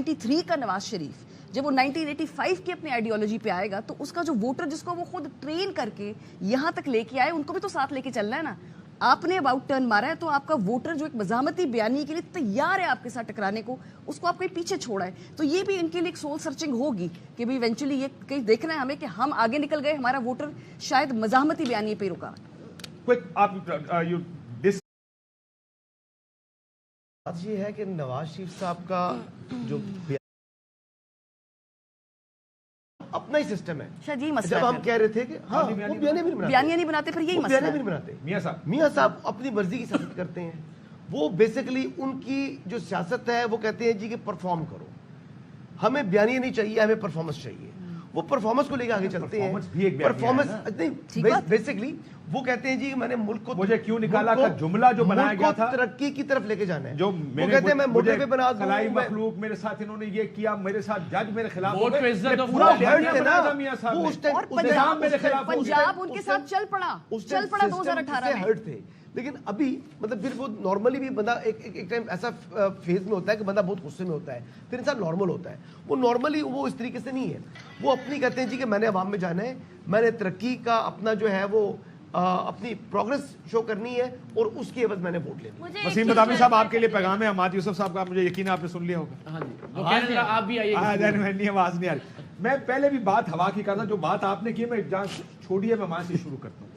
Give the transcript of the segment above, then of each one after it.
93 کا نواز شریف جب وہ 1985 کی اپنی آئیڈیالوجی پہ آئے گا تو اس کا جو ووٹر جس کو وہ خود ٹرین کر کے یہاں تک لے کے آئے ان کو بھی تو ساتھ لے کے چلنا ہے نا. آپ نے اباؤٹ ٹرن مارا ہے تو آپ کا ووٹر جو ایک مزاحمتی بیانی کے لیے تیار ہے آپ کے ساتھ ٹکرانے کو, اس کو آپ کہیں پیچھے چھوڑا ہے. تو یہ بھی ان کے لیے ایک سول سرچنگ ہوگی کہ بھی ایونچولی یہ کہیں دیکھنا ہے ہمیں کہ ہم آگے نکل گئے, ہمارا ووٹر شاید مزاحمتی بیانی پہ رکا. بات یہ ہے کہ نواز شریف صاحب کا جو اپنا ہی سسٹم ہے. شاید یہی مسئلہ جب ہم ہے کہہ رہے تھے کہ ہاں وہ بیانیہ نہیں بناتے, پھر یہی وہ مسئلہ بیانیہ ہے. نہیں بناتے. میاں صاحب اپنی مرضی کی سیاست کرتے ہیں. وہ بیسیکلی ان کی جو سیاست ہے وہ کہتے ہیں جی کہ پرفارم کرو, ہمیں بیانیہ نہیں چاہیے, ہمیں پرفارمنس چاہیے. وہ پرفارمنس کو لے کے آگے چلتے ہیں. پرفارمنس نہیں, بیسیکلی وہ کہتے ہیں جی کہ میں نے ملک کو مجھے کیوں نکالا کا جملہ جو بنایا گیا تھا ترقی کی طرف لے کے جانا ہے. جو وہ کہتے ہیں میں موٹے پہ بنا دوں, خلائی مخلوق میرے ساتھ انہوں نے یہ کیا, میرے ساتھ جج میرے خلاف اور پنجاب ان کے ساتھ چل پڑا 2018 میں. ہرٹ تھے. لیکن ابھی مطلب پھر وہ نارملی بھی بندہ ایک ٹائم ایسا فیز میں ہوتا ہے کہ بندہ بہت غصے میں ہوتا ہے, پھر انسان نارمل ہوتا ہے. وہ نارملی وہ اس طریقے سے نہیں ہے. وہ اپنی کہتے ہیں جی کہ میں نے عوام میں جانا ہے, میں نے ترقی کا اپنا جو ہے وہ اپنی پروگرس شو کرنی ہے اور اس کی عوض میں نے ووٹ لینی ہے. وسیم بدامی صاحب آپ کے لیے پیغام ہے. عماد یوسف صاحب کا مجھے یقین ہے آپ نے سن لیا ہوگا. آپ بھی آئیے. آواز نہیں آ رہی. میں پہلے بھی بات ہوا کی کرتا, جو بات آپ نے کی میں جہاں چھوڑی ہے میں وہاں سے شروع کرتا ہوں.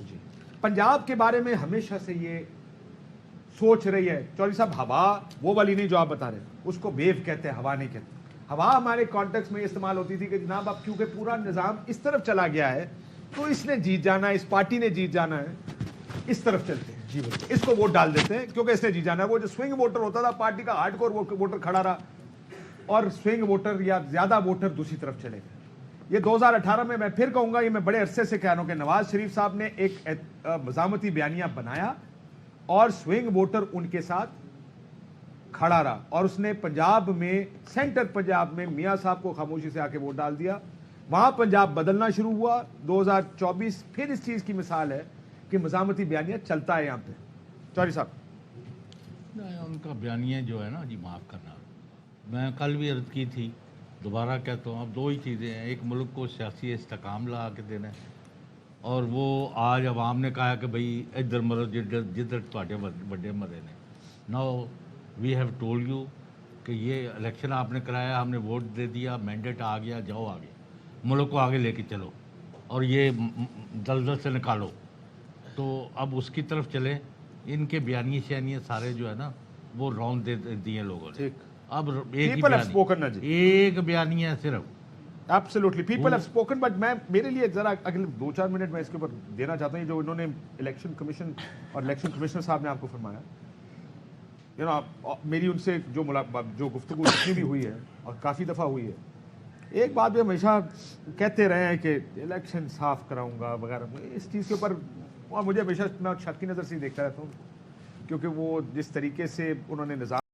پنجاب کے بارے میں ہمیشہ سے یہ سوچ رہی ہے چودھری صاحب, ہوا وہ والی نہیں جو آپ بتا رہے ہیں, اس کو ویو کہتے ہیں, ہوا نہیں کہتے. ہوا ہمارے کانٹیکس میں استعمال ہوتی تھی کہ جناب اب کیونکہ پورا نظام اس طرف چلا گیا ہے تو اس نے جیت جانا ہے, اس پارٹی نے جیت جانا ہے, اس طرف چلتے ہیں, جی اس کو ووٹ ڈال دیتے ہیں کیونکہ اس نے جیت جانا ہے. وہ جو سوئنگ ووٹر ہوتا تھا پارٹی کا ہارڈ کور ووٹر کھڑا رہا اور سوئنگ ووٹر یا زیادہ ووٹر دوسری طرف چلے گئے. یہ 2018 میں پھر کہوں گا, یہ میں بڑے عرصے سے کہہ رہا ہوں کہ نواز شریف صاحب نے ایک مزاحمتی بیانیہ بنایا اور سوئنگ ووٹر ان کے ساتھ کھڑا رہا, اور اس نے پنجاب میں, سینٹر پنجاب میں میاں صاحب کو خاموشی سے آ کے ووٹ ڈال دیا. وہاں پنجاب بدلنا شروع ہوا. 2024 پھر اس چیز کی مثال ہے کہ مزاحمتی بیانیہ چلتا ہے یہاں پہ. چودھری صاحب ان کا بیانیہ جو ہے نا جی, معاف کرنا, میں کل بھی عرض کی تھی, دوبارہ کہتا ہوں, اب دو ہی چیزیں ہیں. ایک ملک کو سیاسی استحکام لا کے دینا ہے, اور وہ آج عوام نے کہا کہ بھئی ادھر مرو جدھر تھوڑے بڑے مرے نے. Now we have told you کہ یہ الیکشن آپ نے کرایا, ہم نے ووٹ دے دیا, مینڈیٹ آ گیا, جاؤ آگے, ملک کو آگے لے کے چلو اور یہ دلدل سے نکالو. تو اب اس کی طرف چلیں. ان کے بیانیے شیانیے سارے جو ہے نا وہ رونگ دے دیے لوگوں نے. اب ایک بیانیہ ہے صرف. Absolutely, people have spoken, but میں میرے لیے ذرا اگلے 2-4 منٹ میں اس کے اوپر دینا چاہتا ہوں. جو انہوں نے الیکشن کمیشن اور الیکشن کمشنر صاحب نے آپ کو فرمایا, میری ان سے جو گفتگو جتنی بھی ہوئی ہے اور کافی دفعہ ہوئی ہے, ایک بات بھی ہمیشہ کہتے رہے ہیں کہ الیکشن صاف کراؤں گا وغیرہ. اس چیز کے اوپر مجھے ہمیشہ میں شک کی نظر سے ہی دیکھتا رہتا ہوں, کیونکہ وہ جس طریقے سے انہوں نے نظام